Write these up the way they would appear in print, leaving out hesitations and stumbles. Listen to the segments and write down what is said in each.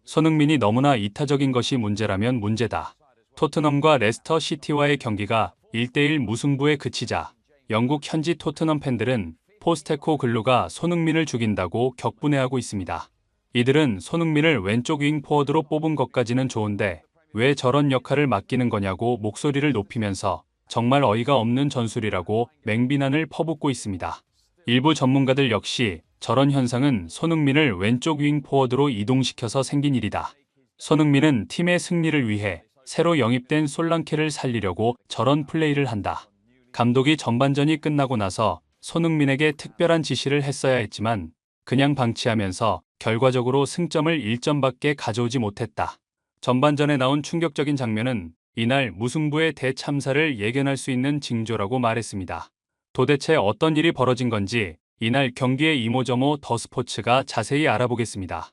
손흥민이 너무나 이타적인 것이 문제라면 문제다. 토트넘과 레스터 시티와의 경기가 1대1 무승부에 그치자 영국 현지 토트넘 팬들은 포스테코글루가 손흥민을 죽인다고 격분해하고 있습니다. 이들은 손흥민을 왼쪽 윙 포워드로 뽑은 것까지는 좋은데 왜 저런 역할을 맡기는 거냐고 목소리를 높이면서 정말 어이가 없는 전술이라고 맹비난을 퍼붓고 있습니다. 일부 전문가들 역시 저런 현상은 손흥민을 왼쪽 윙 포워드로 이동시켜서 생긴 일이다. 손흥민은 팀의 승리를 위해 새로 영입된 솔랑케를 살리려고 저런 플레이를 한다. 감독이 전반전이 끝나고 나서 손흥민에게 특별한 지시를 했어야 했지만 그냥 방치하면서 결과적으로 승점을 1점밖에 가져오지 못했다. 전반전에 나온 충격적인 장면은 이날 무승부의 대참사를 예견할 수 있는 징조라고 말했습니다. 도대체 어떤 일이 벌어진 건지 이날 경기의 이모저모 더 스포츠가 자세히 알아보겠습니다.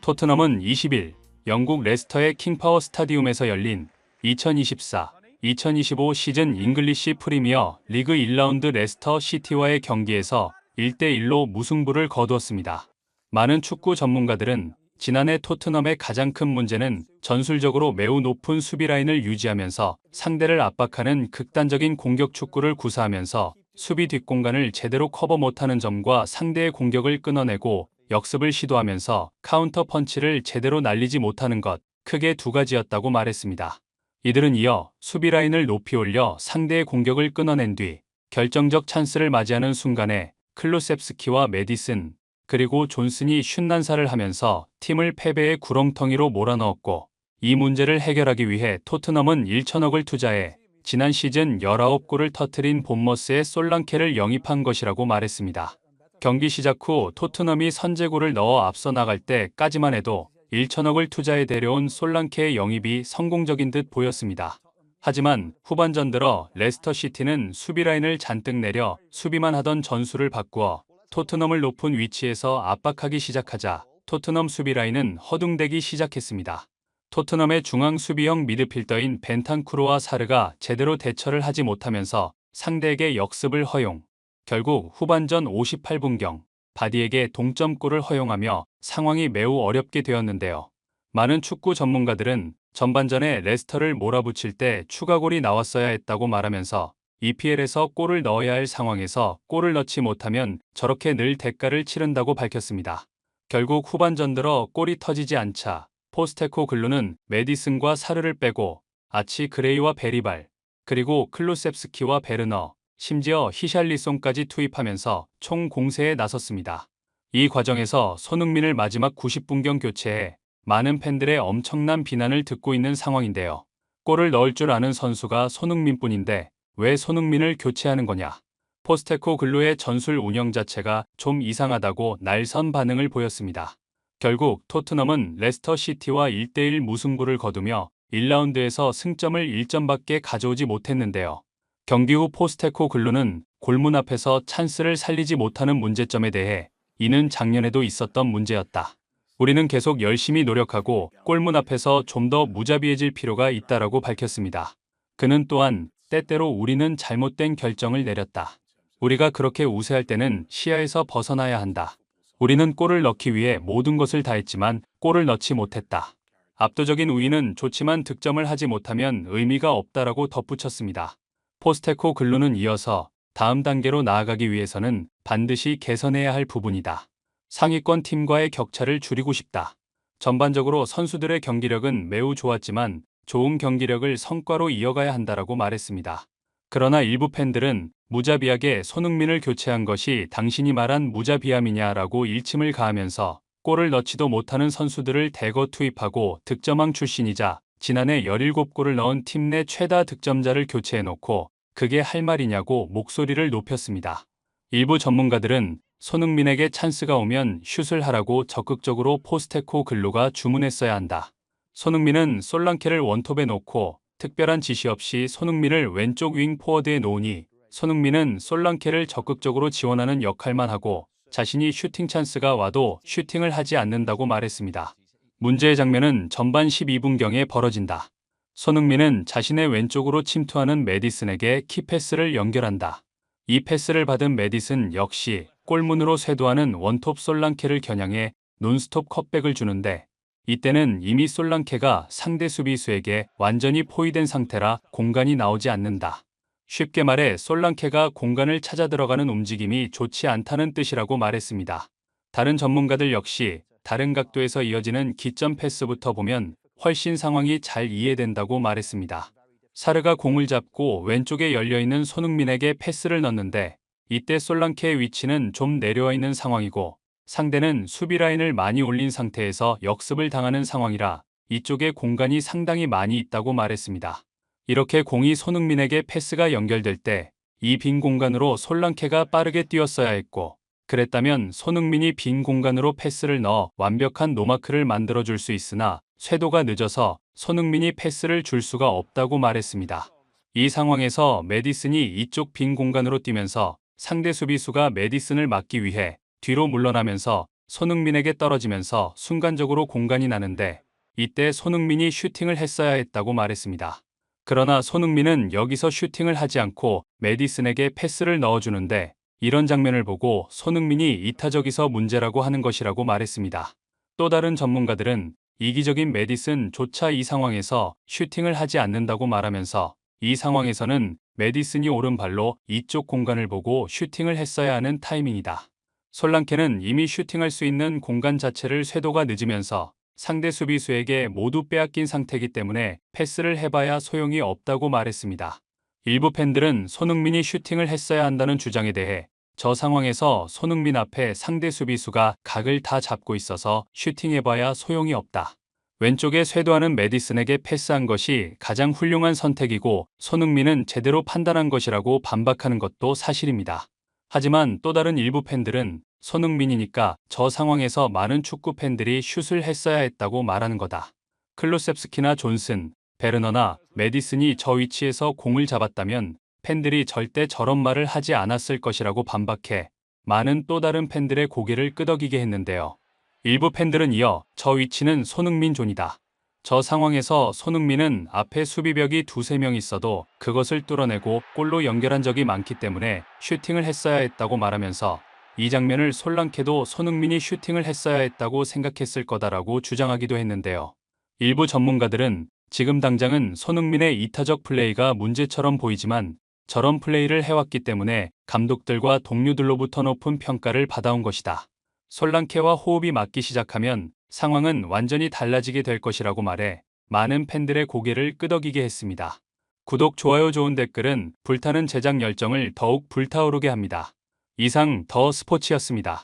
토트넘은 20일 영국 레스터의 킹파워 스타디움에서 열린 2024-2025 시즌 잉글리시 프리미어 리그 1라운드 레스터 시티와의 경기에서 1대1로 무승부를 거두었습니다. 많은 축구 전문가들은 지난해 토트넘의 가장 큰 문제는 전술적으로 매우 높은 수비 라인을 유지하면서 상대를 압박하는 극단적인 공격 축구를 구사하면서 수비 뒷공간을 제대로 커버 못하는 점과 상대의 공격을 끊어내고 역습을 시도하면서 카운터 펀치를 제대로 날리지 못하는 것, 크게 두 가지였다고 말했습니다. 이들은 이어 수비 라인을 높이 올려 상대의 공격을 끊어낸 뒤 결정적 찬스를 맞이하는 순간에 클루셉스키와 메디슨, 그리고 존슨이 슛난사를 하면서 팀을 패배의 구렁텅이로 몰아넣었고 이 문제를 해결하기 위해 토트넘은 1천억을 투자해 지난 시즌 19골을 터뜨린 본머스의 솔랑케를 영입한 것이라고 말했습니다. 경기 시작 후 토트넘이 선제골을 넣어 앞서 나갈 때까지만 해도 1천억을 투자해 데려온 솔랑케의 영입이 성공적인 듯 보였습니다. 하지만 후반전 들어 레스터시티는 수비 라인을 잔뜩 내려 수비만 하던 전술을 바꾸어 토트넘을 높은 위치에서 압박하기 시작하자 토트넘 수비 라인은 허둥대기 시작했습니다. 토트넘의 중앙 수비형 미드필더인 벤탄쿠르와 사르가 제대로 대처를 하지 못하면서 상대에게 역습을 허용. 결국 후반전 58분경 바디에게 동점골을 허용하며 상황이 매우 어렵게 되었는데요. 많은 축구 전문가들은 전반전에 레스터를 몰아붙일 때 추가골이 나왔어야 했다고 말하면서 EPL에서 골을 넣어야 할 상황에서 골을 넣지 못하면 저렇게 늘 대가를 치른다고 밝혔습니다. 결국 후반전 들어 골이 터지지 않자 포스테코글루는 메디슨과 사르를 빼고 아치 그레이와 베리발, 그리고 클루셉스키와 베르너, 심지어 히샬리송까지 투입하면서 총 공세에 나섰습니다. 이 과정에서 손흥민을 마지막 90분경 교체해 많은 팬들의 엄청난 비난을 듣고 있는 상황인데요. 골을 넣을 줄 아는 선수가 손흥민뿐인데 왜 손흥민을 교체하는 거냐? 포스테코글루의 전술 운영 자체가 좀 이상하다고 날선 반응을 보였습니다. 결국 토트넘은 레스터 시티와 1대1 무승부를 거두며 1라운드에서 승점을 1점밖에 가져오지 못했는데요. 경기 후 포스테코글루는 골문 앞에서 찬스를 살리지 못하는 문제점에 대해 이는 작년에도 있었던 문제였다. 우리는 계속 열심히 노력하고 골문 앞에서 좀 더 무자비해질 필요가 있다라고 밝혔습니다. 그는 또한 때때로 우리는 잘못된 결정을 내렸다. 우리가 그렇게 우세할 때는 시야에서 벗어나야 한다. 우리는 골을 넣기 위해 모든 것을 다했지만 골을 넣지 못했다. 압도적인 우위는 좋지만 득점을 하지 못하면 의미가 없다라고 덧붙였습니다. 포스테코글루는 이어서 다음 단계로 나아가기 위해서는 반드시 개선해야 할 부분이다. 상위권 팀과의 격차를 줄이고 싶다. 전반적으로 선수들의 경기력은 매우 좋았지만 좋은 경기력을 성과로 이어가야 한다라고 말했습니다. 그러나 일부 팬들은 무자비하게 손흥민을 교체한 것이 당신이 말한 무자비함이냐라고 일침을 가하면서 골을 넣지도 못하는 선수들을 대거 투입하고 득점왕 출신이자 지난해 17골을 넣은 팀 내 최다 득점자를 교체해놓고 그게 할 말이냐고 목소리를 높였습니다. 일부 전문가들은 손흥민에게 찬스가 오면 슛을 하라고 적극적으로 포스테코글루가 주문했어야 한다. 손흥민은 솔랑케를 원톱에 놓고 특별한 지시 없이 손흥민을 왼쪽 윙 포워드에 놓으니 손흥민은 솔랑케를 적극적으로 지원하는 역할만 하고 자신이 슈팅 찬스가 와도 슈팅을 하지 않는다고 말했습니다. 문제의 장면은 전반 12분경에 벌어진다. 손흥민은 자신의 왼쪽으로 침투하는 메디슨에게 키패스를 연결한다. 이 패스를 받은 메디슨 역시 골문으로 쇄도하는 원톱 솔랑케를 겨냥해 논스톱 컷백을 주는데 이때는 이미 솔랑케가 상대 수비수에게 완전히 포위된 상태라 공간이 나오지 않는다. 쉽게 말해 솔랑케가 공간을 찾아 들어가는 움직임이 좋지 않다는 뜻이라고 말했습니다. 다른 전문가들 역시 다른 각도에서 이어지는 기점 패스부터 보면 훨씬 상황이 잘 이해된다고 말했습니다. 사르가 공을 잡고 왼쪽에 열려있는 손흥민에게 패스를 넣는데 이때 솔랑케의 위치는 좀 내려와 있는 상황이고 상대는 수비 라인을 많이 올린 상태에서 역습을 당하는 상황이라 이쪽에 공간이 상당히 많이 있다고 말했습니다. 이렇게 공이 손흥민에게 패스가 연결될 때 이 빈 공간으로 솔랑케가 빠르게 뛰었어야 했고 그랬다면 손흥민이 빈 공간으로 패스를 넣어 완벽한 노마크를 만들어줄 수 있으나 쇄도가 늦어서 손흥민이 패스를 줄 수가 없다고 말했습니다. 이 상황에서 메디슨이 이쪽 빈 공간으로 뛰면서 상대 수비수가 메디슨을 막기 위해 뒤로 물러나면서 손흥민에게 떨어지면서 순간적으로 공간이 나는데 이때 손흥민이 슈팅을 했어야 했다고 말했습니다. 그러나 손흥민은 여기서 슈팅을 하지 않고 메디슨에게 패스를 넣어주는데 이런 장면을 보고 손흥민이 이타적이서 문제라고 하는 것이라고 말했습니다. 또 다른 전문가들은 이기적인 메디슨조차 이 상황에서 슈팅을 하지 않는다고 말하면서 이 상황에서는 메디슨이 오른발로 이쪽 공간을 보고 슈팅을 했어야 하는 타이밍이다. 솔랑케는 이미 슈팅할 수 있는 공간 자체를 쇄도가 늦으면서 상대 수비수에게 모두 빼앗긴 상태이기 때문에 패스를 해봐야 소용이 없다고 말했습니다. 일부 팬들은 손흥민이 슈팅을 했어야 한다는 주장에 대해 저 상황에서 손흥민 앞에 상대 수비수가 각을 다 잡고 있어서 슈팅해봐야 소용이 없다. 왼쪽에 쇄도하는 메디슨에게 패스한 것이 가장 훌륭한 선택이고 손흥민은 제대로 판단한 것이라고 반박하는 것도 사실입니다. 하지만 또 다른 일부 팬들은 손흥민이니까 저 상황에서 많은 축구 팬들이 슛을 했어야 했다고 말하는 거다. 클로셉스키나 존슨, 베르너나 메디슨이 저 위치에서 공을 잡았다면 팬들이 절대 저런 말을 하지 않았을 것이라고 반박해 많은 또 다른 팬들의 고개를 끄덕이게 했는데요. 일부 팬들은 이어 저 위치는 손흥민 존이다. 저 상황에서 손흥민은 앞에 수비벽이 두세 명 있어도 그것을 뚫어내고 골로 연결한 적이 많기 때문에 슈팅을 했어야 했다고 말하면서 이 장면을 솔랑케도 손흥민이 슈팅을 했어야 했다고 생각했을 거다라고 주장하기도 했는데요. 일부 전문가들은 지금 당장은 손흥민의 이타적 플레이가 문제처럼 보이지만 저런 플레이를 해왔기 때문에 감독들과 동료들로부터 높은 평가를 받아온 것이다. 솔랑케와 호흡이 맞기 시작하면 상황은 완전히 달라지게 될 것이라고 말해 많은 팬들의 고개를 끄덕이게 했습니다. 구독, 좋아요, 좋은 댓글은 불타는 제작 열정을 더욱 불타오르게 합니다. 이상 더 스포츠였습니다.